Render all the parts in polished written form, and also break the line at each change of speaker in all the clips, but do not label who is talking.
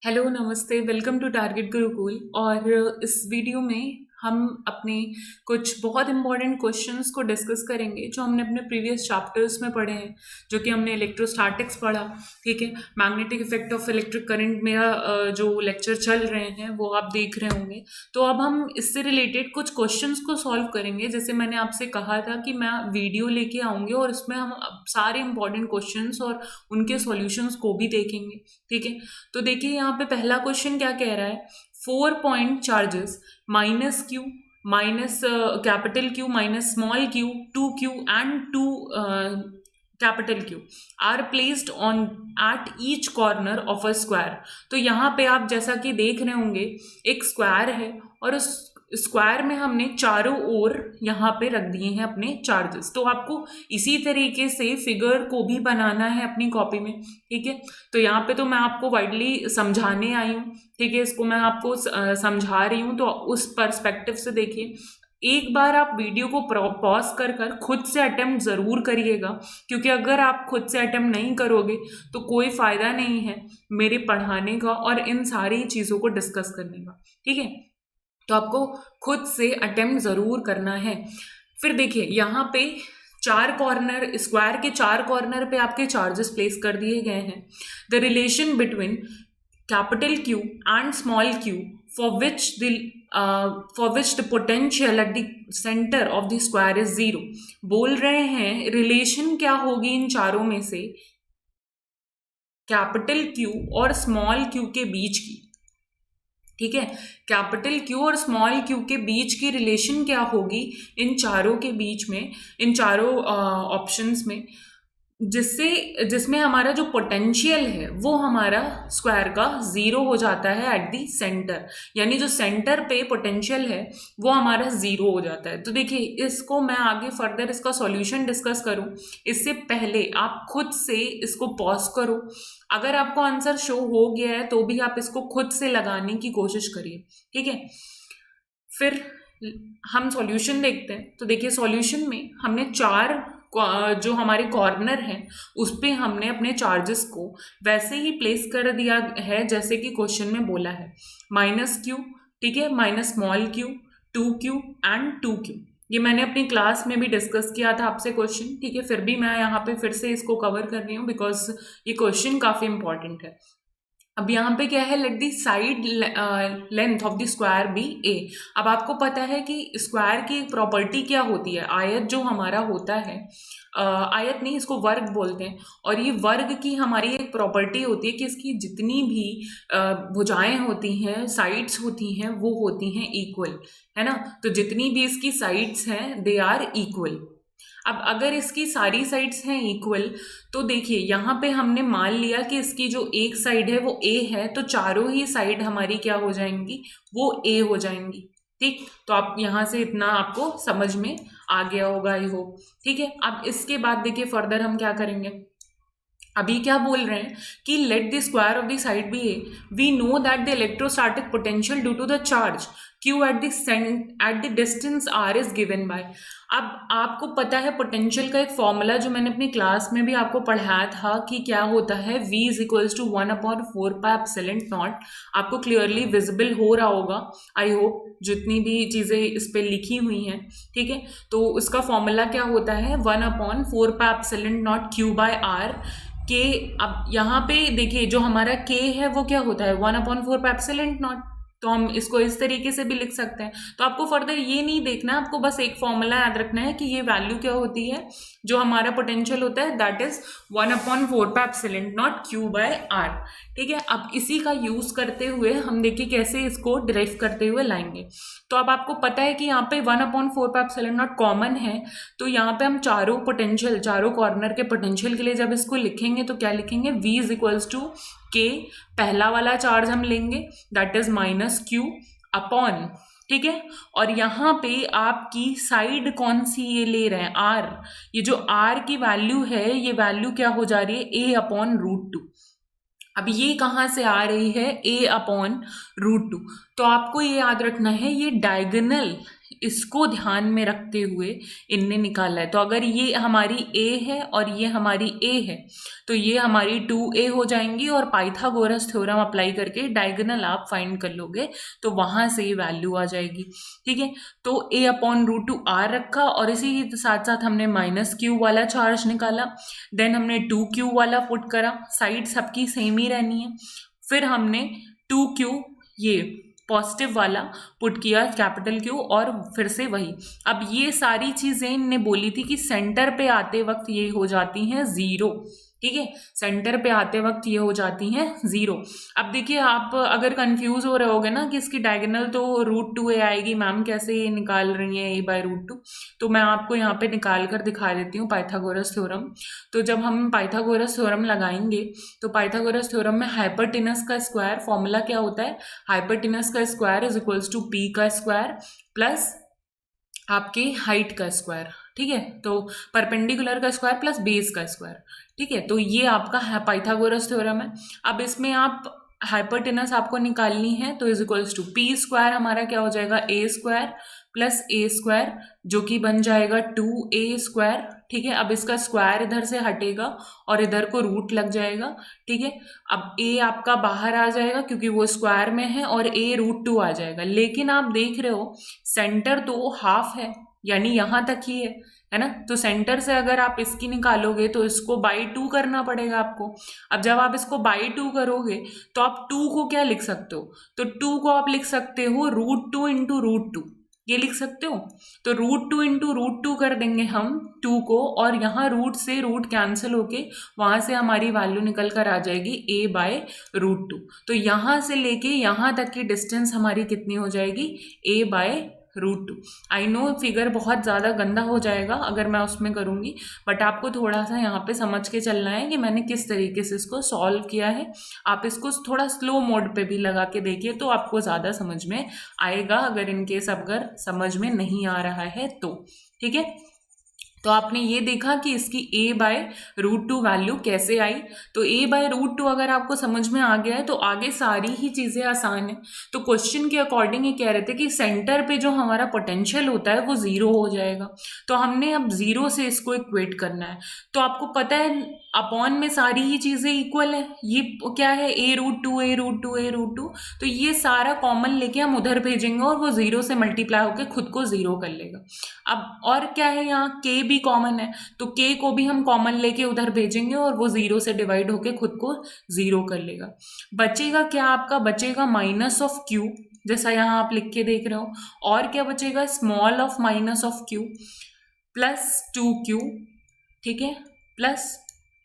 Hello नमस्ते welcome to target Gurukul. और इस वीडियो में हम अपने कुछ बहुत इंपॉर्टेंट क्वेश्चंस को डिस्कस करेंगे जो हमने अपने प्रीवियस चैप्टर्स में पढ़े हैं, जो कि हमने इलेक्ट्रोस्टैटिक्स पढ़ा। ठीक है, magnetic effect of electric current मेरा जो लेक्चर चल रहे हैं वो आप देख रहे होंगे। तो अब हम इससे रिलेटेड कुछ क्वेश्चंस को सॉल्व करेंगे। जैसे मैंने आपसे कहा था कि मैं वीडियो लेके आऊँगी और उसमें हम सारे इंपॉर्टेंट क्वेश्चंस और उनके सॉल्यूशंस को भी देखेंगे। ठीक है, तो देखिए यहाँ पे पहला क्वेश्चन क्या कह रहा है। 4 point charges minus Q minus capital Q minus small Q 2q and 2 capital Q R placed on at each corner of a square. तो यहाँ पे आप जैसा कि देख रहे होंगे एक स्क्वायर है और उस स्क्वायर में हमने चारों ओर यहाँ पे रख दिए हैं अपने चार्जेस। तो आपको इसी तरीके से फिगर को भी बनाना है अपनी कॉपी में। ठीक है, तो यहाँ पे तो मैं आपको वाइडली समझाने आई हूँ। ठीक है, इसको मैं आपको समझा रही हूँ, तो उस पर्सपेक्टिव से देखिए। एक बार आप वीडियो को पॉज कर कर खुद से अटेम्प्ट ज़रूर करिएगा, क्योंकि अगर आप खुद से अटेम्प्ट नहीं करोगे तो कोई फ़ायदा नहीं है मेरे पढ़ाने का और इन सारी चीज़ों को डिस्कस करने का। ठीक है, तो आपको खुद से अटेम्प्ट ज़रूर करना है। फिर देखिए यहाँ पे चार कॉर्नर, स्क्वायर के चार कॉर्नर पे आपके चार्जेस प्लेस कर दिए गए हैं। The relation between capital Q and small q for which the potential at the center of the square is 0। बोल रहे हैं रिलेशन क्या होगी इन चारों में से कैपिटल Q और स्मॉल q के बीच की। ठीक है, कैपिटल Q और स्मॉल q के बीच की रिलेशन क्या होगी इन चारों के बीच में, इन चारों ऑप्शंस में, जिसमें हमारा जो पोटेंशियल है वो हमारा स्क्वायर का 0 हो जाता है एट दी सेंटर। यानी जो सेंटर पे पोटेंशियल है वो हमारा 0 हो जाता है। तो देखिए इसको मैं आगे फर्दर इसका सॉल्यूशन डिस्कस करूं, इससे पहले आप खुद से इसको पॉज करो। अगर आपको आंसर शो हो गया है तो भी आप इसको खुद से लगाने की कोशिश करिए। ठीक है, फिर हम सॉल्यूशन देखते हैं। तो देखिए सॉल्यूशन में हमने चार जो हमारे कॉर्नर हैं उस पे हमने अपने चार्जेस को वैसे ही प्लेस कर दिया है जैसे कि क्वेश्चन में बोला है। माइनस क्यू, ठीक है, minus small Q, 2q and 2q। ये मैंने अपनी क्लास में भी डिस्कस किया था आपसे क्वेश्चन। ठीक है, फिर भी मैं यहाँ पे फिर से इसको कवर कर रही हूँ बिकॉज ये क्वेश्चन काफ़ी इंपॉर्टेंट है। अब यहाँ पे क्या है, let the side length of the square be a. अब आपको पता है कि स्क्वायर की एक प्रॉपर्टी क्या होती है, आयत जो हमारा होता है, आयत नहीं इसको वर्ग बोलते हैं, और ये वर्ग की हमारी एक प्रॉपर्टी होती है कि इसकी जितनी भी भुजाएं होती हैं, साइड्स होती हैं, वो होती हैं इक्वल, है ना। तो जितनी भी इसकी साइड्स हैं दे आर इक्वल। अब अगर इसकी सारी साइड्स हैं इक्वल तो देखिए यहाँ पे हमने मान लिया कि इसकी जो एक साइड है वो ए है, तो चारों ही साइड हमारी क्या हो जाएंगी, वो ए हो जाएंगी। ठीक, तो आप यहाँ से इतना आपको समझ में आ गया होगा आई होप। ठीक है, अब इसके बाद देखिए फर्दर हम क्या करेंगे। अभी क्या बोल रहे हैं कि let the square of the side B A, we know that the electrostatic potential due to the charge q at the distance r is given by। अब आपको पता है पोटेंशियल का एक फॉर्मूला जो मैंने अपनी क्लास में भी आपको पढ़ाया था कि क्या होता है, v इज इक्वल्स टू 1/4πε0। आपको क्लियरली विजिबल हो रहा होगा आई होप, जितनी भी चीज़ें इस पर लिखी हुई हैं। ठीक है, तो उसका फॉर्मूला क्या होता है 1/4πε0 q/r के। अब यहाँ पे देखिए जो हमारा k है वो क्या होता है 1/4πε0, तो हम इसको इस तरीके से भी लिख सकते हैं। तो आपको फर्दर ये नहीं देखना, आपको बस एक फॉर्मूला याद रखना है कि ये वैल्यू क्या होती है, जो हमारा पोटेंशियल होता है दैट इज 1/4πε0 q/r। ठीक है, अब इसी का यूज करते हुए हम देखिए कैसे इसको डिराइव करते हुए लाएंगे। तो अब आपको पता है कि यहाँ पे 1/4πε0 कॉमन है, तो यहाँ पे हम चारों पोटेंशियल, चारों कॉर्नर के पोटेंशियल के लिए जब इसको लिखेंगे तो क्या लिखेंगे, v इज इक्वल्स टू के, पहला वाला चार्ज हम लेंगे दैट इज -q अपॉन, ठीक है, और यहाँ पे आपकी साइड कौन सी ये ले रहे हैं r, ये जो r की वैल्यू है ये वैल्यू क्या हो जा रही है a/√2। अब ये कहाँ से आ रही है a/√2, तो आपको ये याद रखना है ये डायगोनल इसको ध्यान में रखते हुए इनने निकाला है। तो अगर ये हमारी A है और ये हमारी A है तो ये हमारी 2A हो जाएंगी, और पाइथागोरस थ्योरम अप्लाई करके डायगोनल आप फाइंड कर लोगे तो वहाँ से ये वैल्यू आ जाएगी। ठीक है, तो A/√2R रखा, और इसी के साथ साथ हमने -Q वाला चार्ज निकाला। देन हमने 2Q वाला पुट करा, साइड सबकी सेम ही रहनी है। फिर हमने 2Q ये पॉजिटिव वाला पुट किया कैपिटल Q, और फिर से वही। अब ये सारी चीज़ें इनने बोली थी कि सेंटर पे आते वक्त ये हो जाती हैं 0। ठीक है, सेंटर पे आते वक्त ये हो जाती हैं 0। अब देखिए, आप अगर कंफ्यूज हो रहे होगे ना कि इसकी डायगोनल तो √2A आएगी, मैम कैसे ये निकाल रही हैं A/√2, तो मैं आपको यहाँ पे निकाल कर दिखा देती हूँ पाइथागोरस थ्योरम। तो जब हम पाइथागोरस थ्योरम लगाएंगे तो पाइथागोरस थ्योरम में हाइपरटेनस का स्क्वायर फॉर्मूला क्या होता है, हाइपरटेनस का square is equals to P का स्क्वायर प्लस आपके हाइट का स्क्वायर। ठीक है, तो परपेंडिकुलर का स्क्वायर प्लस बेस का स्क्वायर। ठीक है, तो ये आपका पाइथागोरस थ्योरम है। अब इसमें आप हाइपरटेनस आपको निकालनी है, तो is equals to P square हमारा क्या हो जाएगा, A square plus A square, जो कि बन जाएगा 2A स्क्वायर। ठीक है, अब इसका स्क्वायर इधर से हटेगा और इधर को रूट लग जाएगा। ठीक है, अब A आपका बाहर आ जाएगा क्योंकि वो स्क्वायर में है, और A√2 आ जाएगा। लेकिन आप देख रहे हो सेंटर तो हाफ है, यानी यहाँ तक ही है ना। तो सेंटर से अगर आप इसकी निकालोगे तो इसको बाई 2 करना पड़ेगा आपको। अब जब आप इसको बाई 2 करोगे तो आप 2 को क्या लिख सकते हो, तो 2 को आप लिख सकते हो √2 इंटू √2, ये लिख सकते हो। तो √2 इंटू √2 कर देंगे हम 2 को, और यहाँ रूट से रूट कैंसिल होके वहाँ से हमारी वैल्यू निकल कर आ जाएगी A/√2। तो यहाँ से लेके यहाँ तक की डिस्टेंस हमारी कितनी हो जाएगी, A/√2। आई नो फिगर बहुत ज़्यादा गंदा हो जाएगा अगर मैं उसमें करूँगी, बट आपको थोड़ा सा यहाँ पे समझ के चलना है कि मैंने किस तरीके से इसको सॉल्व किया है। आप इसको थोड़ा स्लो मोड पे भी लगा के देखिए तो आपको ज़्यादा समझ में आएगा, अगर इनकेस अगर समझ में नहीं आ रहा है तो। ठीक है, तो आपने ये देखा कि इसकी A/√2 वैल्यू कैसे आई। तो A/√2 अगर आपको समझ में आ गया है तो आगे सारी ही चीज़ें आसान है। तो क्वेश्चन के अकॉर्डिंग ये कह रहे थे कि सेंटर पे जो हमारा पोटेंशियल होता है वो 0 हो जाएगा, तो हमने अब 0 से इसको इक्वेट करना है। तो आपको पता है अपॉन में सारी ही चीज़ें इक्वल है, ये क्या है A√2 A√2 A√2, तो ये सारा कॉमन लेके हम उधर भेजेंगे और वो 0 से मल्टीप्लाई होकर खुद को 0 कर लेगा। अब और क्या है, यहाँ K भी कॉमन है, तो K को भी हम कॉमन लेके उधर भेजेंगे और वो 0 से डिवाइड होके खुद को 0 कर लेगा। बचेगा क्या आपका, बचेगा -Q, जैसा यहाँ आप लिख के देख रहे हो, और क्या बचेगा, small of -Q plus 2Q। ठीक है, plus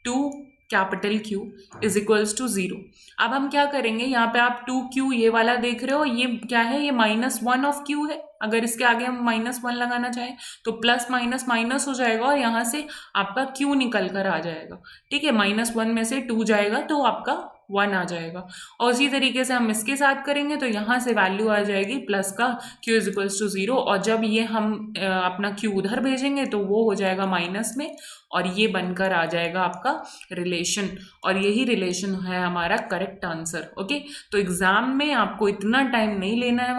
2 capital Q is equals to 0। अब हम क्या करेंगे, यहाँ पे आप 2Q ये वाला देख रहे हो, ये क्या है, ये -1 है। अगर इसके आगे हम -1 लगाना चाहें तो प्लस माइनस माइनस हो जाएगा और यहाँ से आपका Q निकल कर आ जाएगा। ठीक है, -1 में से 2 जाएगा तो आपका 1 आ जाएगा। और उसी तरीके से हम इसके साथ करेंगे तो यहाँ से वैल्यू आ जाएगी प्लस का Q इज इक्वल्स टू 0, और जब ये हम अपना Q उधर भेजेंगे तो वो हो जाएगा माइनस में, और ये बनकर आ जाएगा आपका रिलेशन, और यही रिलेशन है हमारा करेक्ट आंसर। ओके, तो एग्जाम में आपको इतना टाइम नहीं लेना है,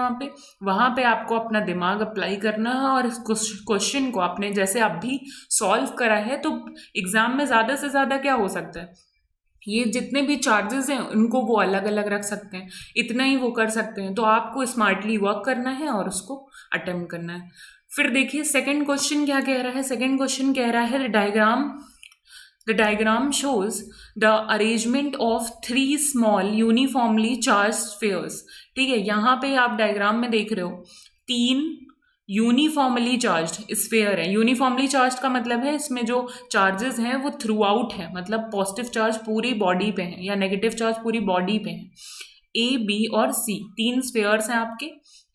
वहाँ पे आपको अपना दिमाग अप्लाई करना है, और इस क्वेश्चन को आपने जैसे अब भी सॉल्व करा है तो एग्जाम में ज़्यादा से ज़्यादा क्या हो सकता है, ये जितने भी चार्जेस हैं उनको वो अलग अलग रख सकते हैं, इतना ही वो कर सकते हैं। तो आपको स्मार्टली वर्क करना है और उसको अटेम्प्ट करना है। फिर देखिए सेकंड क्वेश्चन क्या कह रहा है, सेकंड क्वेश्चन कह रहा है the diagram shows the arrangement of 3 small uniformly charge spheres. ठीक है, यहाँ पे आप डायग्राम में देख रहे हो 3 यूनिफॉर्मली चार्ज्ड स्फीयर है। यूनिफॉर्मली चार्ज का मतलब है इसमें जो चार्जेस हैं वो थ्रू आउट है, मतलब पॉजिटिव चार्ज पूरी बॉडी पे है या नेगेटिव चार्ज पूरी बॉडी पे है। A, B और C 3 स्फीयर्स हैं आपके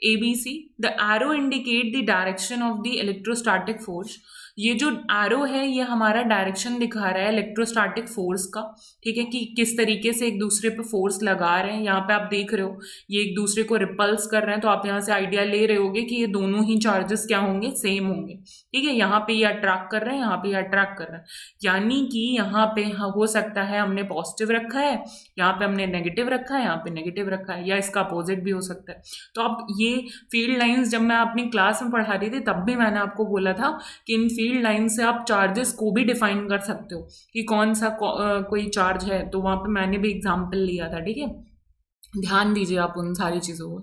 A, B, C। The arrow indicate the direction of the electrostatic force. ये जो एरो है ये हमारा डायरेक्शन दिखा रहा है इलेक्ट्रोस्टैटिक फोर्स का, ठीक है, कि किस तरीके से एक दूसरे पे फोर्स लगा रहे हैं। यहाँ पे आप देख रहे हो ये एक दूसरे को रिपल्स कर रहे हैं, तो आप यहाँ से आइडिया ले रहे होगे कि ये दोनों ही चार्जेस क्या होंगे, सेम होंगे, ठीक है। यहाँ पे ये अट्रैक्ट कर रहे हैं, यहाँ पे ये अट्रैक्ट कर रहे हैं, यानी कि यहाँ पे हो सकता है हमने पॉजिटिव रखा है, यहाँ पे हमने नेगेटिव रखा है, यहाँ पे नेगेटिव रखा है, या इसका अपोजिट भी हो सकता है। तो अब ये फील्ड लाइंस जब मैं अपनी क्लास में पढ़ा रही थी तब भी मैंने आपको बोला था कि इन फील्ड लाइन से आप चार्जेस को भी डिफाइन कर सकते हो कि कौन सा कोई चार्ज है, तो वहाँ पे मैंने भी एग्जाम्पल लिया था, ठीक है। ध्यान दीजिए आप उन सारी चीज़ों को।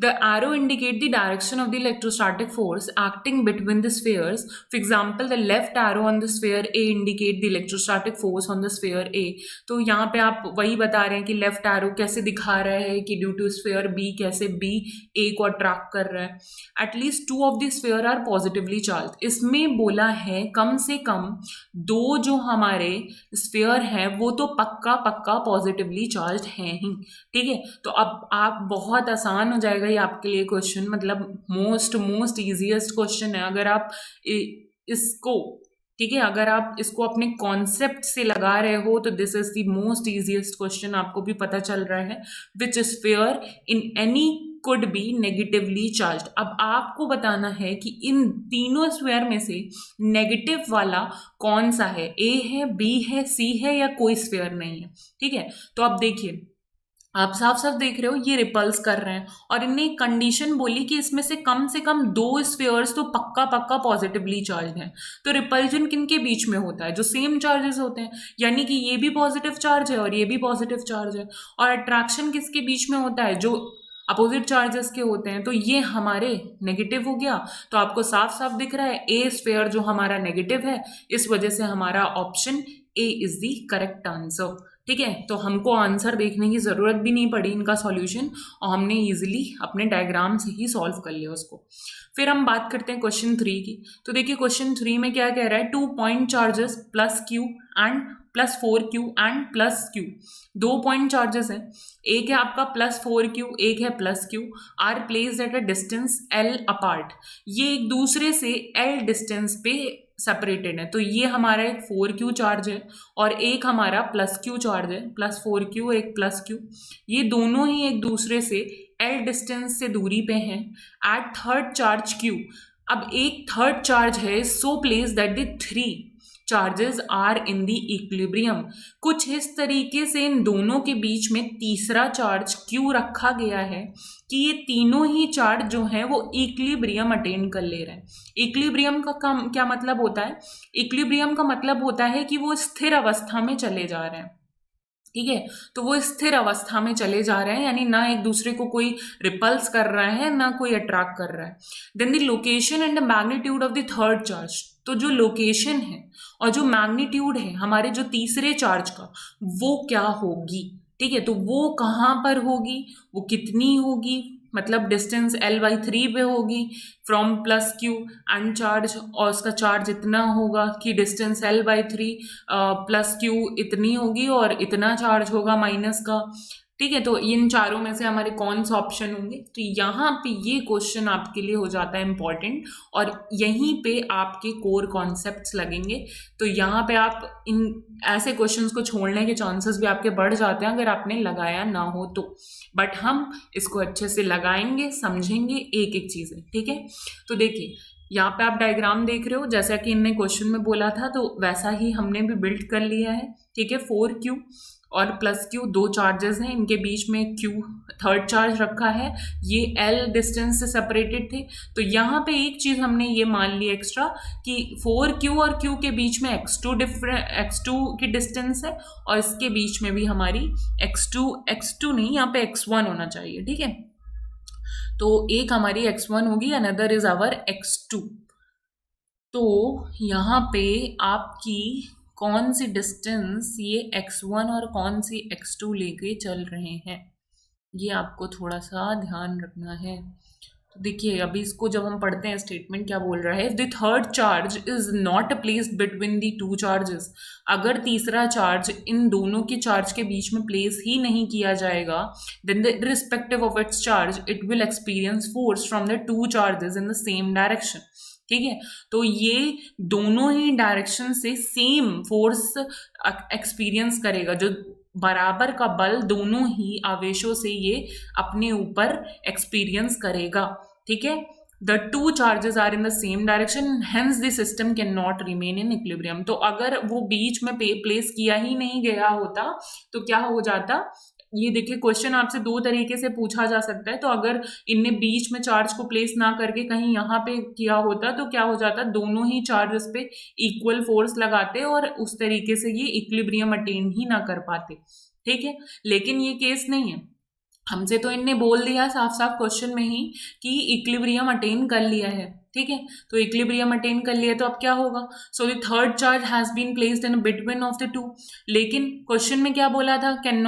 The arrow indicate the direction of the electrostatic force acting between the spheres. For example the left arrow on the sphere A indicate the electrostatic force on the sphere A. तो यहाँ पे आप वही बता रहे हैं कि लेफ्ट एरो कैसे दिखा रहा है कि ड्यू टू स्फीयर बी कैसे बी ए को अट्रैक्ट कर रहा है। At least 2 of the sphere are positively charged. इसमें बोला है कम से कम 2 जो हमारे स्फीयर हैं वो तो पक्का पक्का पॉजिटिवली चार्ज हैं ही, ठीक है। तो अब आप बहुत आसान हो जाएगा ये आपके लिए क्वेश्चन, मतलब मोस्ट ईजीएस्ट क्वेश्चन है। अगर आप इसको, ठीक है, अगर आप इसको अपने कॉन्सेप्ट से लगा रहे हो तो this is the most easiest question. आपको भी पता चल रहा है which sphere in any could be negatively charge. अब आपको बताना है कि इन तीनों स्फीयर में से नेगेटिव वाला कौन सा है, ए है, बी है, सी है, या कोई स्फीयर नहीं है, ठीक है। तो अब देखिए आप साफ साफ देख रहे हो ये रिपल्स कर रहे हैं, और इनने एक कंडीशन बोली कि इसमें से कम 2 स्फीयर्स तो पक्का पक्का पॉजिटिवली चार्ज हैं। तो रिपल्जन किनके बीच में होता है, जो सेम चार्जेस होते हैं, यानी कि ये भी पॉजिटिव चार्ज है और ये भी पॉजिटिव चार्ज है। और अट्रैक्शन किसके बीच में होता है, जो अपोजिट चार्जेस के होते हैं। तो ये हमारे नेगेटिव हो गया। तो आपको साफ साफ दिख रहा है ए स्फीयर जो हमारा नेगेटिव है, इस वजह से हमारा option A is the correct answer, ठीक है। तो हमको आंसर देखने की ज़रूरत भी नहीं पड़ी इनका सॉल्यूशन, और हमने इजीली अपने डायग्राम से ही सॉल्व कर लिया उसको। फिर हम बात करते हैं क्वेश्चन 3 की। तो देखिए क्वेश्चन 3 में क्या कह रहा है, 2 point charges plus Q and plus 4Q and plus Q। 2 point charges हैं, एक है आपका प्लस 4Q, एक है plus Q, are placed at a distance L apart. ये एक दूसरे से L डिस्टेंस पे सेपरेटेड है। तो ये हमारा एक 4Q चार्ज है और एक हमारा प्लस Q चार्ज है, प्लस 4Q और एक प्लस Q। ये दोनों ही एक दूसरे से L डिस्टेंस से दूरी पे हैं एट थर्ड चार्ज Q। अब एक थर्ड चार्ज है so place that the 3 charges are in the equilibrium. कुछ इस तरीके से इन दोनों के बीच में तीसरा चार्ज Q रखा गया है कि ये तीनों ही चार्ज जो हैं वो इक्विलिब्रियम अटेन कर ले रहे हैं। इक्विलिब्रियम का क्या मतलब होता है, इक्विलिब्रियम का मतलब होता है कि वो स्थिर अवस्था में चले जा रहे हैं, ठीक है। तो वो स्थिर अवस्था में चले जा रहे हैं, यानी ना एक दूसरे को कोई रिपल्स कर रहा है ना कोई अट्रैक्ट कर रहा है। Then the location and the magnitude of the third charge. तो जो लोकेशन है और जो मैग्नीट्यूड है हमारे जो तीसरे चार्ज का, वो क्या होगी, ठीक है। तो वो कहाँ पर होगी, वो कितनी होगी, मतलब डिस्टेंस L/3 पे होगी from plus Q and charge, और उसका चार्ज इतना होगा कि डिस्टेंस L/3 प्लस Q इतनी होगी और इतना चार्ज होगा माइनस का, ठीक है। तो इन चारों में से हमारे कौन सा ऑप्शन होंगे, तो यहाँ पे ये क्वेश्चन आपके लिए हो जाता है इम्पॉर्टेंट, और यहीं पे आपके कोर कॉन्सेप्ट्स लगेंगे। तो यहाँ पे आप इन ऐसे क्वेश्चंस को छोड़ने के चांसेस भी आपके बढ़ जाते हैं अगर आपने लगाया ना हो तो, बट हम इसको अच्छे से लगाएंगे, समझेंगे एक एक चीज़ें, ठीक है। तो देखिए यहाँ पे आप डायग्राम देख रहे हो, जैसा कि इनने क्वेश्चन में बोला था तो वैसा ही हमने भी बिल्ड कर लिया है, ठीक है। 4Q और प्लस Q 2 चार्जेस हैं, इनके बीच में Q थर्ड चार्ज रखा है, ये L डिस्टेंस से सेपरेटेड थे। तो यहाँ पे एक चीज़ हमने ये मान ली एक्स्ट्रा कि 4Q और Q के बीच में x2 की डिस्टेंस है, और इसके बीच में भी हमारी x2 नहीं, यहाँ पे x1 होना चाहिए, ठीक है। तो एक हमारी x1 होगी, अनदर इज आवर x2। तो यहाँ पे आपकी कौन सी डिस्टेंस ये x1 और कौन सी x2 लेके चल रहे हैं, ये आपको थोड़ा सा ध्यान रखना है। तो देखिए अभी इसको जब हम पढ़ते हैं स्टेटमेंट क्या बोल रहा है, if the third charge is not placed between the 2 charges. अगर तीसरा चार्ज इन दोनों के चार्ज के बीच में प्लेस ही नहीं किया जाएगा, then the respective of its charge it will experience force from the 2 charges in the same direction, ठीक है। तो ये दोनों ही डायरेक्शन से सेम फोर्स एक्सपीरियंस करेगा, जो बराबर का बल दोनों ही आवेशों से ये अपने ऊपर एक्सपीरियंस करेगा। ठीक है। The two charges are in the same direction, hence the system cannot remain in equilibrium. तो अगर वो बीच में प्लेस किया ही नहीं गया होता तो क्या हो जाता, ये देखिए क्वेश्चन आपसे दो तरीके से पूछा जा सकता है। तो अगर इनने बीच में चार्ज को प्लेस ना करके कहीं यहाँ पे किया होता तो क्या हो जाता, दोनों ही चार्जेस पे इक्वल फोर्स लगाते और उस तरीके से ये इक्विलिब्रियम अटेन ही ना कर पाते। ठीक है। लेकिन ये केस नहीं है, हमसे तो इनने बोल दिया साफ साफ क्वेश्चन में ही कि इक्विलिब्रियम अटेन कर लिया है। ठीक है। तो इक्विलिब्रियम अटेन कर लिया तो अब क्या होगा, so the third charge has been placed in between of the two. लेकिन क्वेश्चन में क्या बोला था, कैन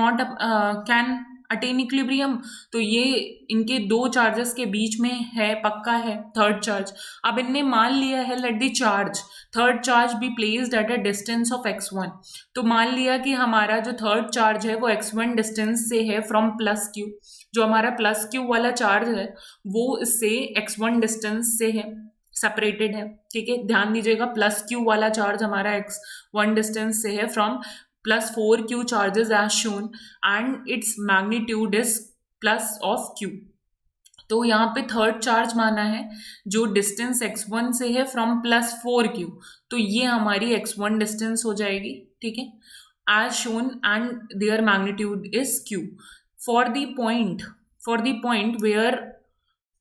अटेन इक्विलिब्रियम, तो ये इनके दो चार्जेस के बीच में है, पक्का है थर्ड चार्ज। अब इनने मान लिया है let the charge third charge be placed at a distance of x1। तो मान लिया कि हमारा जो थर्ड चार्ज है वो x1 डिस्टेंस से है फ्रॉम प्लस क्यू। जो हमारा प्लस क्यू वाला चार्ज है वो इससे x1 डिस्टेंस से है, सेपरेटेड है। ठीक है। ध्यान दीजिएगा, प्लस क्यू वाला चार्ज हमारा x1 डिस्टेंस से है from +4q charges as shown and its magnitude is plus of q। तो यहाँ पे थर्ड चार्ज माना है जो डिस्टेंस x1 से है फ्रॉम +4q, तो ये हमारी x1 डिस्टेंस हो जाएगी। ठीक है। as shown and their magnitude is q for the point where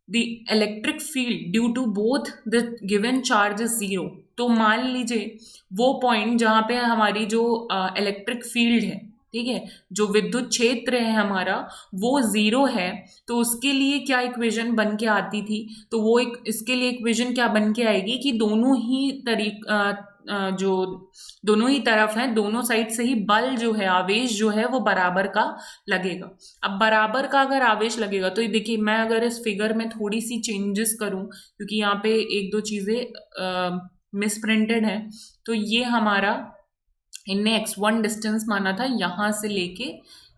the electric field due to both the given charge is 0। तो मान लीजिए वो पॉइंट जहाँ पे हमारी जो इलेक्ट्रिक फील्ड है, ठीक है, जो विद्युत क्षेत्र है हमारा वो 0 है, तो उसके लिए क्या इक्वेशन बन के आती थी, तो वो इसके लिए इक्वेशन क्या बन के आएगी कि दोनों ही तरफ हैं, दोनों साइड से ही बल जो है, आवेश जो है वो बराबर का लगेगा। अब बराबर का अगर आवेश लगेगा तो ये देखिए, मैं अगर इस फिगर में थोड़ी सी चेंजेस करूं क्योंकि यहाँ पे एक दो चीज़ें मिसप्रिंटेड है, तो ये हमारा इनने x1 डिस्टेंस माना था, यहाँ से लेके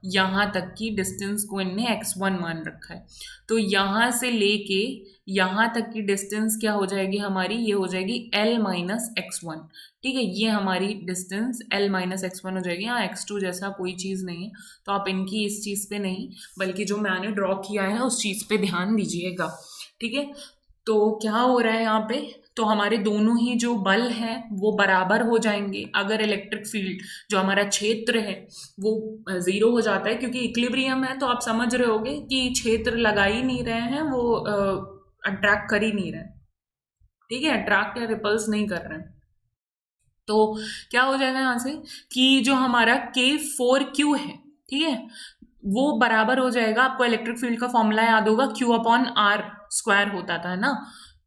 यहाँ तक की डिस्टेंस को इनने x1 मान रखा है। तो यहाँ से लेके यहाँ तक की डिस्टेंस क्या हो जाएगी हमारी, ये हो जाएगी L माइनस x1। ठीक है। ये हमारी डिस्टेंस L माइनस x1 हो जाएगी। यहाँ x2 जैसा कोई चीज़ नहीं है, तो आप इनकी इस चीज़ पे नहीं बल्कि जो मैंने ड्रॉ किया है उस चीज़ पे ध्यान दीजिएगा। ठीक है। तो क्या हो रहा है यहाँ पे, तो हमारे दोनों ही जो बल हैं वो बराबर हो जाएंगे अगर इलेक्ट्रिक फील्ड जो हमारा क्षेत्र है वो 0 हो जाता है, क्योंकि इक्विलिब्रियम है। तो आप समझ रहे होगे कि क्षेत्र लगा ही नहीं रहे हैं, वो अट्रैक्ट कर ही नहीं रहे। ठीक है। अट्रैक्ट या रिपल्स नहीं कर रहे हैं। तो क्या हो जाएगा यहाँ से कि जो हमारा K4Q है, ठीक है, वो बराबर हो जाएगा, आपको इलेक्ट्रिक फील्ड का फॉर्मूला याद होगा, Q/R² होता था ना।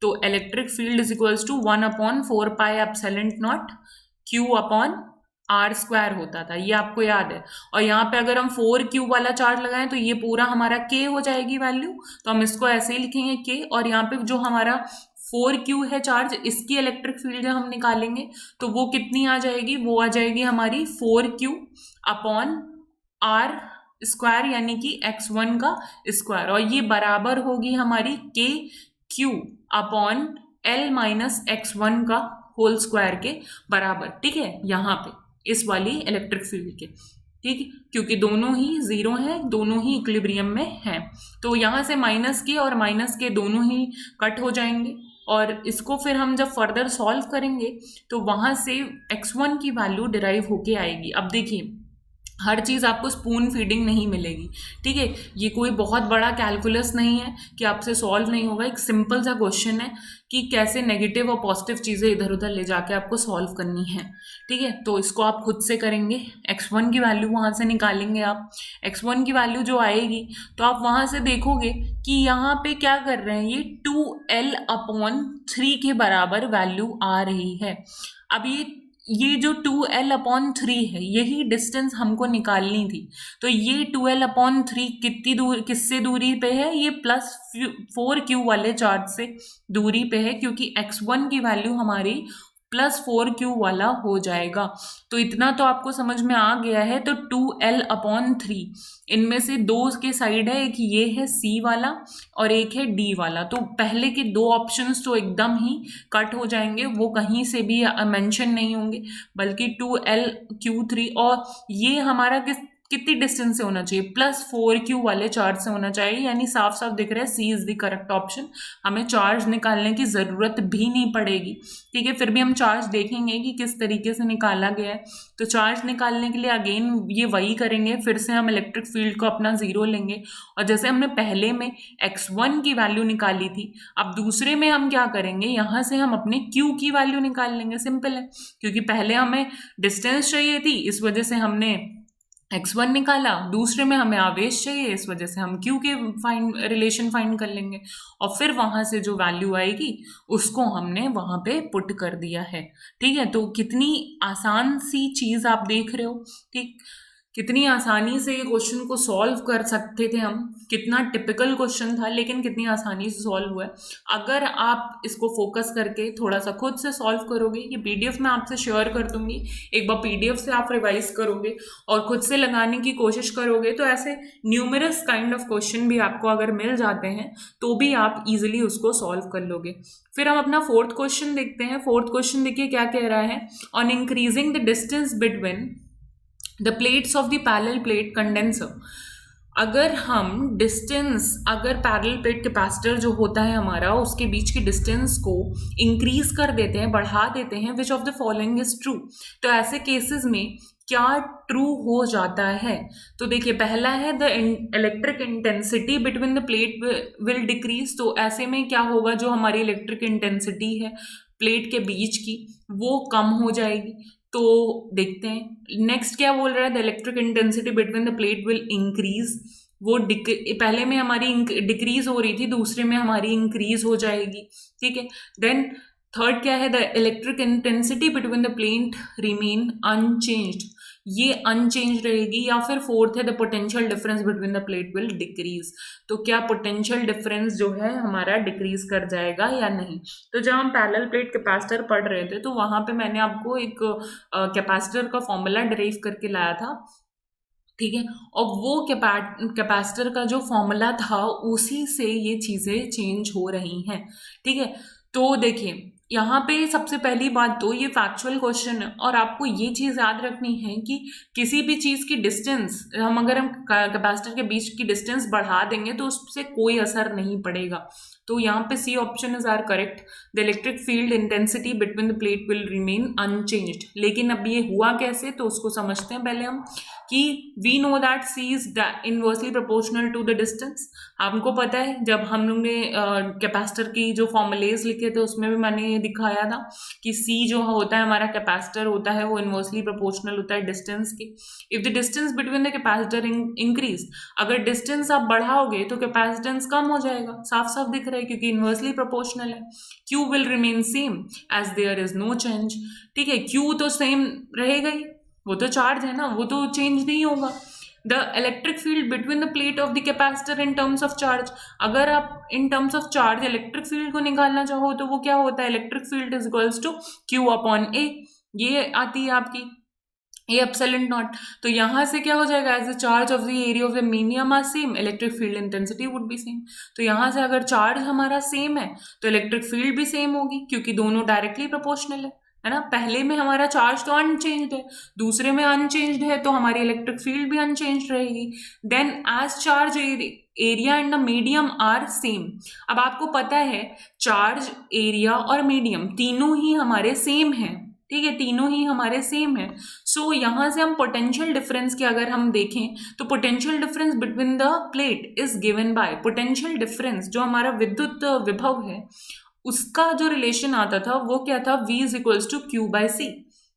तो electric field is equals to 1/4πε0 Q/R² होता था, ये आपको याद है। और यहाँ पे अगर हम 4Q वाला चार्ज लगाएं तो ये पूरा हमारा K हो जाएगी वैल्यू, तो हम इसको ऐसे ही लिखेंगे K। और यहाँ पे जो हमारा 4Q है चार्ज, इसकी इलेक्ट्रिक फील्ड जब हम निकालेंगे तो वो कितनी आ जाएगी, वो आ जाएगी हमारी 4Q/R² यानी कि x1 का स्क्वायर, और ये बराबर होगी हमारी KQ/L माइनस x1 का होल स्क्वायर के बराबर। ठीक है। यहाँ पे इस वाली इलेक्ट्रिक फील्ड के, ठीक है, क्योंकि दोनों ही 0 हैं, दोनों ही इक्विलिब्रियम में हैं। तो यहाँ से माइनस के और माइनस के दोनों ही कट हो जाएंगे, और इसको फिर हम जब फर्दर सॉल्व करेंगे तो वहाँ से x1 की वैल्यू डिराइव होके आएगी। अब देखिए, हर चीज़ आपको स्पून फीडिंग नहीं मिलेगी। ठीक है। ये कोई बहुत बड़ा कैलकुलस नहीं है कि आपसे सॉल्व नहीं होगा, एक सिंपल सा क्वेश्चन है कि कैसे नेगेटिव और पॉजिटिव चीज़ें इधर उधर ले जाके आपको सॉल्व करनी है। ठीक है। तो इसको आप खुद से करेंगे, x1 की वैल्यू वहाँ से निकालेंगे आप। x1 की वैल्यू जो आएगी तो आप वहाँ से देखोगे कि यहाँ पे क्या कर रहे हैं, ये 2L/3 के बराबर वैल्यू आ रही है। अब ये जो 2L/3 है, यही डिस्टेंस हमको निकालनी थी। तो ये 2L/3 कितनी दूर, किससे दूरी पे है, ये +4Q वाले चार्ज से दूरी पे है, क्योंकि x1 की वैल्यू हमारी +4Q वाला हो जाएगा। तो इतना तो आपको समझ में आ गया है। तो 2L/3 इनमें से दो के साइड है, एक ये है C वाला और एक है D वाला। तो पहले के दो ऑप्शंस तो एकदम ही कट हो जाएंगे, वो कहीं से भी मेंशन नहीं होंगे, बल्कि 2L/Q3। और ये हमारा कितनी डिस्टेंस से होना चाहिए, +4Q वाले चार्ज से होना चाहिए, यानी साफ साफ दिख रहा है C is the correct option. हमें चार्ज निकालने की ज़रूरत भी नहीं पड़ेगी, ठीक है। फिर भी हम चार्ज देखेंगे कि किस तरीके से निकाला गया है। तो चार्ज निकालने के लिए अगेन ये वही करेंगे, फिर से हम इलेक्ट्रिक फील्ड को अपना 0 लेंगे। और जैसे हमने पहले में x1 की वैल्यू निकाली थी, अब दूसरे में हम क्या करेंगे, यहाँ से हम अपने q की वैल्यू निकाल लेंगे। सिंपल है, क्योंकि पहले हमें डिस्टेंस चाहिए थी, इस वजह से हमने x1 निकाला, दूसरे में हमें आवेश चाहिए, इस वजह से हम q के रिलेशन फाइंड कर लेंगे, और फिर वहां से जो वैल्यू आएगी उसको हमने वहां पे पुट कर दिया है, ठीक है। तो कितनी आसान सी चीज आप देख रहे हो, ठीक, कितनी आसानी से ये क्वेश्चन को सॉल्व कर सकते थे हम। कितना टिपिकल क्वेश्चन था, लेकिन कितनी आसानी से सॉल्व हुआ है। अगर आप इसको फोकस करके थोड़ा सा खुद से सॉल्व करोगे, ये पीडीएफ मैं आपसे शेयर कर दूंगी, एक बार पीडीएफ से आप रिवाइज करोगे और खुद से लगाने की कोशिश करोगे, तो ऐसे न्यूमरस काइंड ऑफ क्वेश्चन भी आपको अगर मिल जाते हैं तो भी आप इजिली उसको सॉल्व कर लोगे। फिर हम अपना फोर्थ क्वेश्चन देखते हैं। फोर्थ क्वेश्चन देखिए क्या कह रहा है, on increasing the distance between the plates of the parallel plate condenser. अगर हम डिस्टेंस, अगर पैरेलल प्लेट कैपेसिटर जो होता है हमारा, उसके बीच की डिस्टेंस को इंक्रीज कर देते हैं, बढ़ा देते हैं, which of the following is true. तो ऐसे केसेस में क्या ट्रू हो जाता है। तो देखिए पहला है, the electric intensity between the plate will decrease. तो ऐसे में क्या होगा, जो हमारी इलेक्ट्रिक इंटेंसिटी है प्लेट के बीच की, वो कम हो जाएगी। तो देखते हैं नेक्स्ट क्या बोल रहा है, the electric intensity between the plate will increase. वो पहले में हमारी डिक्रीज हो रही थी, दूसरे में हमारी इंक्रीज हो जाएगी, ठीक है। देन थर्ड क्या है, the electric intensity between the plate remain unchanged, ये अनचेंज रहेगी। या फिर फोर्थ है, the potential difference between the plate will decrease. तो क्या पोटेंशियल डिफरेंस जो है हमारा डिक्रीज कर जाएगा या नहीं। तो जब हम पैरेलल प्लेट कैपेसिटर पढ़ रहे थे, तो वहां पे मैंने आपको एक कैपेसिटर का फॉर्मूला डिराइव करके लाया था, ठीक है। और वो कैपेसिटर का जो फॉर्मूला था, उसी से ये चीज़ें चेंज हो रही हैं, ठीक है। तो देखिए यहाँ पे सबसे पहली बात तो ये फैक्चुअल क्वेश्चन है, और आपको ये चीज़ याद रखनी है कि किसी भी चीज़ की डिस्टेंस अगर हम कैपेसिटर के बीच की डिस्टेंस बढ़ा देंगे तो उससे कोई असर नहीं पड़ेगा। तो यहाँ पे C option is are correct, the electric field intensity between the plate will remain unchanged. लेकिन अब ये हुआ कैसे, तो उसको समझते हैं पहले हम, कि we know that C is inversely proportional to the distance. हमको पता है, जब हम लोग ने कैपेसिटर की जो फॉर्मूलेज लिखे थे उसमें भी मैंने ये दिखाया था कि सी जो होता है हमारा कैपेसिटर होता है, वो इनवर्सली प्रोपोर्शनल होता है डिस्टेंस के। If the distance between the capacitor increase, अगर डिस्टेंस आप बढ़ाओगे तो कैपेसिटेंस कम हो जाएगा, साफ साफ दिख रहा है, क्योंकि इनवर्सली प्रोपोर्शनल है। Q will remain same as there is no change, ठीक है। क्यू तो सेम रहेगा ही, वो तो चार्ज है ना, वो तो चेंज नहीं होगा। The electric field between the plate of the capacitor in terms of charge, अगर आप in terms of charge electric field को निकालना चाहो तो वो क्या होता है, electric field is equals to Q/A, ये आती है आपकी ए एप्सिलॉन नॉट। तो यहाँ से क्या हो जाएगा, as the charge of the area of the medium are same, electric field intensity would be same. तो यहाँ से अगर चार्ज हमारा सेम है तो इलेक्ट्रिक फील्ड भी सेम होगी, क्योंकि दोनों डायरेक्टली प्रोपोर्शनल है ना। पहले में हमारा चार्ज तो अनचेंज्ड है, दूसरे में अनचेंज्ड है, तो हमारी इलेक्ट्रिक फील्ड भी अनचेंज्ड रहेगी। Then as charge area and the medium are same. अब आपको पता है चार्ज, एरिया और मीडियम तीनों ही हमारे सेम हैं, ठीक है, तीनों ही हमारे सेम है। सो यहाँ से हम पोटेंशियल डिफरेंस की अगर हम देखें तो potential difference between the plate is given by, potential difference जो हमारा विद्युत विभव है उसका जो रिलेशन आता था वो क्या था, V is equals to Q/C,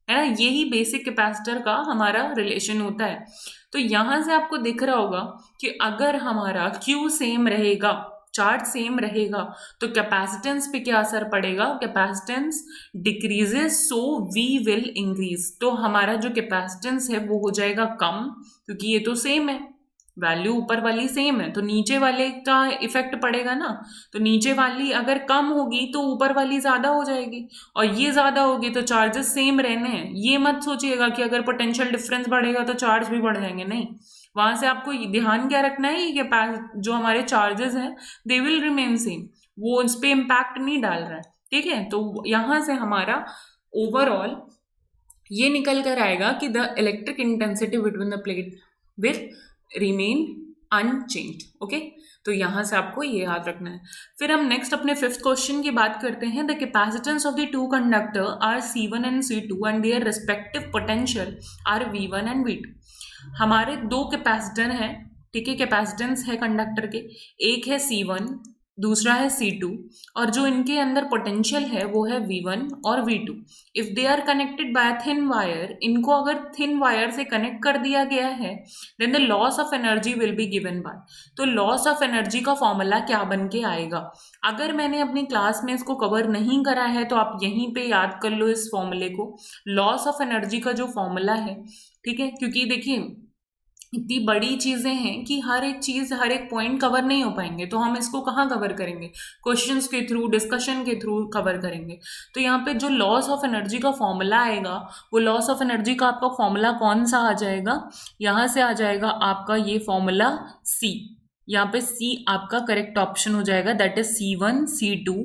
है ना। यही बेसिक कैपेसिटर का हमारा रिलेशन होता है। तो यहाँ से आपको दिख रहा होगा कि अगर हमारा Q सेम रहेगा, चार्ज सेम रहेगा, तो कैपेसिटेंस पे क्या असर पड़ेगा, capacitance decreases, so V will increase. तो हमारा जो कैपेसिटेंस है वो हो जाएगा कम, क्योंकि ये तो सेम है, वैल्यू ऊपर वाली सेम है तो नीचे वाले का इफेक्ट पड़ेगा ना, तो नीचे वाली अगर कम होगी तो ऊपर वाली ज़्यादा हो जाएगी, और ये ज़्यादा होगी तो चार्जेस सेम रहने हैं। ये मत सोचिएगा कि अगर पोटेंशियल डिफरेंस बढ़ेगा तो चार्ज भी बढ़ जाएंगे, नहीं। वहाँ से आपको ध्यान क्या रखना है कि जो हमारे चार्जेस हैं दे विल रिमेन सेम, वो उस पर इम्पैक्ट नहीं डाल रहा है, ठीक है। तो यहाँ से हमारा ओवरऑल ये निकल कर आएगा कि the electric intensity between the plate will remain unchanged, okay. तो यहाँ से आपको ये याद रखना है। फिर हम नेक्स्ट अपने 5th क्वेश्चन की बात करते हैं। The capacitance of the two conductor are C1 and C2 and their respective potential are V1 and V2। हमारे दो कैपेसिटर हैं, ठीक है, कैपेसिटेंस है कंडक्टर के, एक है C1 दूसरा है C2, और जो इनके अंदर पोटेंशियल है वो है V1 और V2। If they are connected by thin wire, इनको अगर थिन वायर से कनेक्ट कर दिया गया है, then the loss of energy will be given by. तो लॉस ऑफ एनर्जी का फॉर्मूला क्या बन के आएगा? अगर मैंने अपनी क्लास में इसको कवर नहीं करा है तो आप यहीं पे याद कर लो इस फॉर्मूले को, लॉस ऑफ एनर्जी का जो फॉर्मूला है, ठीक है। क्योंकि देखिए इतनी बड़ी चीज़ें हैं कि हर एक चीज़ हर एक पॉइंट कवर नहीं हो पाएंगे, तो हम इसको कहाँ कवर करेंगे? क्वेश्चंस के थ्रू, डिस्कशन के थ्रू कवर करेंगे। तो यहाँ पे जो लॉस ऑफ एनर्जी का फॉर्मूला आएगा, वो लॉस ऑफ एनर्जी का आपका फॉर्मूला कौन सा आ जाएगा? यहाँ से आ जाएगा आपका ये फॉर्मूला C। यहाँ पे C आपका करेक्ट ऑप्शन हो जाएगा, that is C1 C2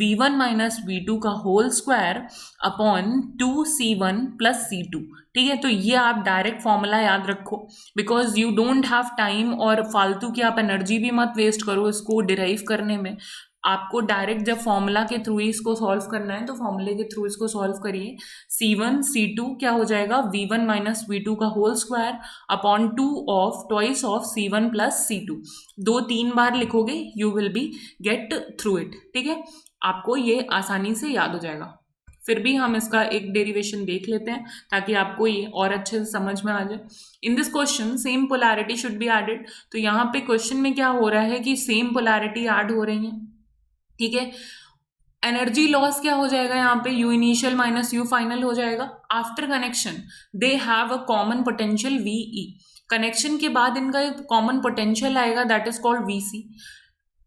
V1 minus V2 का whole square upon 2C1 plus C2, ठीक है। तो ये आप डायरेक्ट फॉर्मूला याद रखो, because you don't have time, और फालतू की आप एनर्जी भी मत वेस्ट करो इसको डिराइव करने में। आपको डायरेक्ट जब फॉर्मूला के थ्रू ही इसको सॉल्व करना है तो फॉर्मूले के थ्रू इसको सॉल्व करिए। C1 C2 क्या हो जाएगा? V1 माइनस V2 का whole square upon 2 of twice of C1 plus C2। 2-3 बार लिखोगे, you will be get through it, ठीक है। आपको ये आसानी से याद हो जाएगा। फिर भी हम इसका एक डेरिवेशन देख लेते हैं ताकि आपको ये और अच्छे से समझ में आ जाए। In this question same polarity should be added. तो यहाँ पे क्वेश्चन में क्या हो रहा है कि सेम पोलैरिटी ऐड हो रही है, ठीक है। एनर्जी लॉस क्या हो जाएगा यहाँ पे? U initial minus U final हो जाएगा। After connection they have a common potential VE। Connection के बाद इनका एक कॉमन पोटेंशियल आएगा, that is called VC।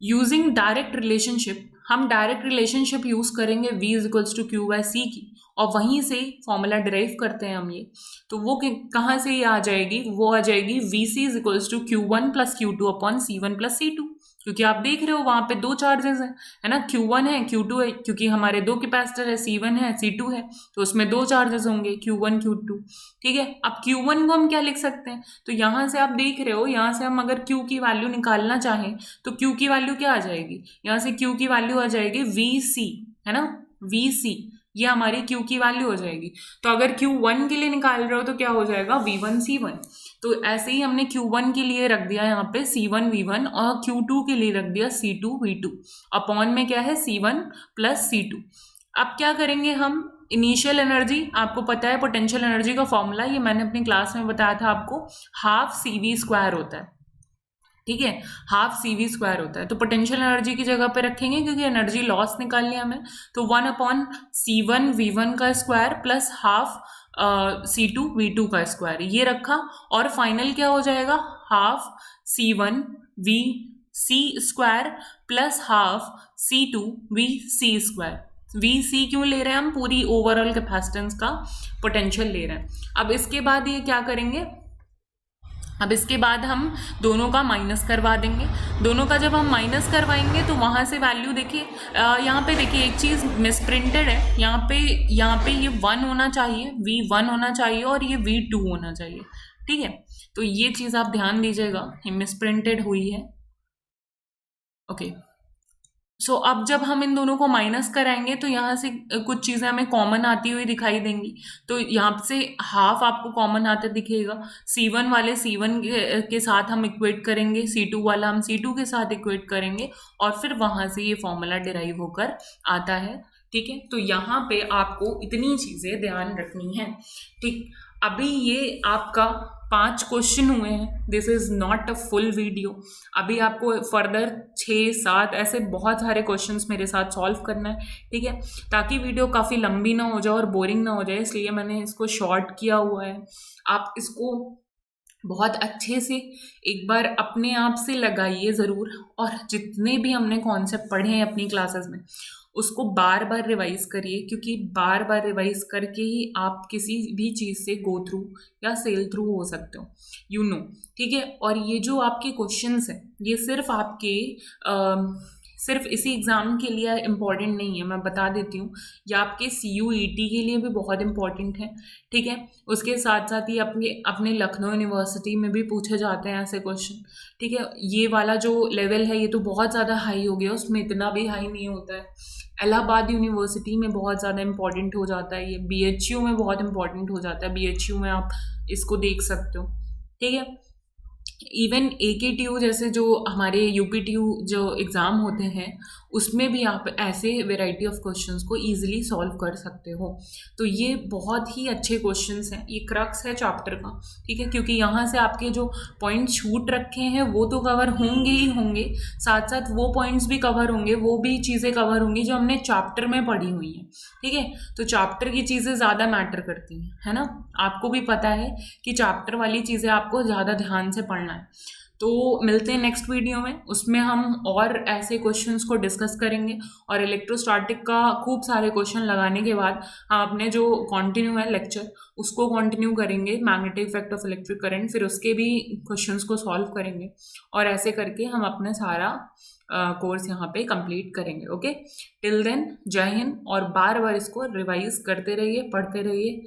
Using direct relationship, हम डायरेक्ट रिलेशनशिप यूज करेंगे V is equals to Q by C की, और वहीं से फॉर्मूला डिराइव करते हैं हम ये। तो वो कहाँ से ये आ जाएगी? वो आ जाएगी VC is equals to Q1 plus Q2 upon C1 plus C2, क्योंकि आप देख रहे हो वहाँ पे दो चार्जेस हैं, है ना। Q1 है Q2 है, क्योंकि हमारे दो कैपेसिटर है, C1 है C2 है, तो उसमें दो चार्जेस होंगे Q1 Q2, ठीक है। अब Q1 को हम क्या लिख सकते हैं? तो यहाँ से आप देख रहे हो, यहाँ से हम अगर Q की वैल्यू निकालना चाहें तो Q की वैल्यू क्या आ जाएगी? यहाँ से Q की वैल्यू आ जाएगी VC, है ना, VC, ये हमारी Q की वैल्यू हो जाएगी। तो अगर Q1 के लिए निकाल रहे हो तो क्या हो जाएगा? V1 C1। तो ऐसे ही हमने Q1 के लिए रख दिया यहाँ पे C1 V1, और Q2 के लिए रख दिया C2 V2, अपॉन में क्या है? C1 plus C2। अब क्या करेंगे हम? इनिशियल एनर्जी, आपको पता है पोटेंशियल एनर्जी का फॉर्मूला, ये मैंने अपनी क्लास में बताया था आपको, हाफ CV स्क्वायर होता है, ठीक है, हाफ CV स्क्वायर होता है। तो पोटेंशियल एनर्जी की जगह पे रखेंगे क्योंकि एनर्जी लॉस निकालनी है हमें, तो 1 अपॉन C1 V1 का square plus half C2 V2 का स्क्वायर, ये रखा, और फाइनल क्या हो जाएगा? Half C1 VC square plus half C2 VC square. VC क्यों ले रहे हैं हम? पूरी ओवरऑल कैपेसिटेंस का पोटेंशियल ले रहे हैं। अब इसके बाद ये क्या करेंगे? अब इसके बाद हम दोनों का माइनस करवा देंगे। दोनों का जब हम माइनस करवाएंगे तो वहाँ से वैल्यू देखिए, यहाँ पे देखिए एक चीज़ मिसप्रिंटेड है, यहाँ पे ये 1 होना चाहिए, V1 होना चाहिए, और ये V2 होना चाहिए, ठीक है। तो ये चीज़ आप ध्यान दीजिएगा, ये मिसप्रिंटेड हुई है, ओके। सो अब जब हम इन दोनों को माइनस कराएंगे तो यहाँ से कुछ चीज़ें हमें कॉमन आती हुई दिखाई देंगी। तो यहाँ से हाफ आपको कॉमन आते दिखेगा। C1 वाले C1 के साथ हम इक्वेट करेंगे, C2 वाला हम C2 के साथ इक्वेट करेंगे, और फिर वहाँ से ये फॉर्मूला डिराइव होकर आता है, ठीक है। तो यहाँ पे आपको इतनी चीज़ें ध्यान रखनी है, ठीक। अभी ये आपका 5 क्वेश्चन हुए हैं, this is not a full video. अभी आपको फर्दर 6-7 ऐसे बहुत सारे क्वेश्चंस मेरे साथ सॉल्व करना है, ठीक है, ताकि वीडियो काफ़ी लंबी ना हो जाए और बोरिंग ना हो जाए, इसलिए मैंने इसको शॉर्ट किया हुआ है। आप इसको बहुत अच्छे से एक बार अपने आप से लगाइए ज़रूर, और जितने भी हमने कॉन्सेप्ट पढ़े हैं अपनी क्लासेस में उसको बार बार रिवाइज करिए, क्योंकि बार बार रिवाइज करके ही आप किसी भी चीज़ से गो थ्रू या सेल थ्रू हो सकते हो, यू नो। ठीक है, और ये जो आपके क्वेश्चंस हैं ये सिर्फ आपके सिर्फ इसी एग्ज़ाम के लिए इम्पॉर्टेंट नहीं है, मैं बता देती हूँ, ये आपके CUET के लिए भी बहुत इम्पॉर्टेंट है। ठीक है, उसके साथ साथ ही अपने अपने लखनऊ यूनिवर्सिटी में भी पूछे जाते हैं ऐसे क्वेश्चन। ठीक है, ये वाला जो लेवल है ये तो बहुत ज़्यादा हाई हो गया, उसमें इतना भी हाई नहीं होता है। इलाहाबाद यूनिवर्सिटी में बहुत ज़्यादा इंपॉर्टेंट हो जाता है, ये BHU में बहुत इंपॉर्टेंट हो जाता है, BHU में आप इसको देख सकते हो। ठीक है, इवन AKTU जैसे जो हमारे UPTU जो एग्ज़ाम होते हैं उसमें भी आप ऐसे वैरायटी ऑफ क्वेश्चंस को इजीली सॉल्व कर सकते हो। तो ये बहुत ही अच्छे क्वेश्चंस हैं, ये क्रक्स है चैप्टर का। ठीक है, क्योंकि यहाँ से आपके जो पॉइंट छूट रखे हैं वो तो कवर होंगे ही होंगे, साथ साथ वो पॉइंट्स भी कवर होंगे, वो भी चीज़ें कवर होंगी जो हमने चैप्टर में पढ़ी हुई हैं। ठीक है, तो चैप्टर की चीज़ें ज़्यादा मैटर करती हैं, है ना। आपको भी पता है कि चैप्टर वाली चीज़ें आपको ज़्यादा ध्यान से पढ़ना है। तो मिलते हैं नेक्स्ट वीडियो में, उसमें हम और ऐसे क्वेश्चंस को डिस्कस करेंगे, और इलेक्ट्रोस्टैटिक का खूब सारे क्वेश्चन लगाने के बाद हम अपने जो कंटिन्यू है लेक्चर उसको कंटिन्यू करेंगे, magnetic effect of electric current, फिर उसके भी क्वेश्चंस को सॉल्व करेंगे, और ऐसे करके हम अपने सारा कोर्स यहाँ पे कंप्लीट करेंगे। ओके, टिल देन जय हिंद, और बार बार इसको रिवाइज करते रहिए, पढ़ते रहिए।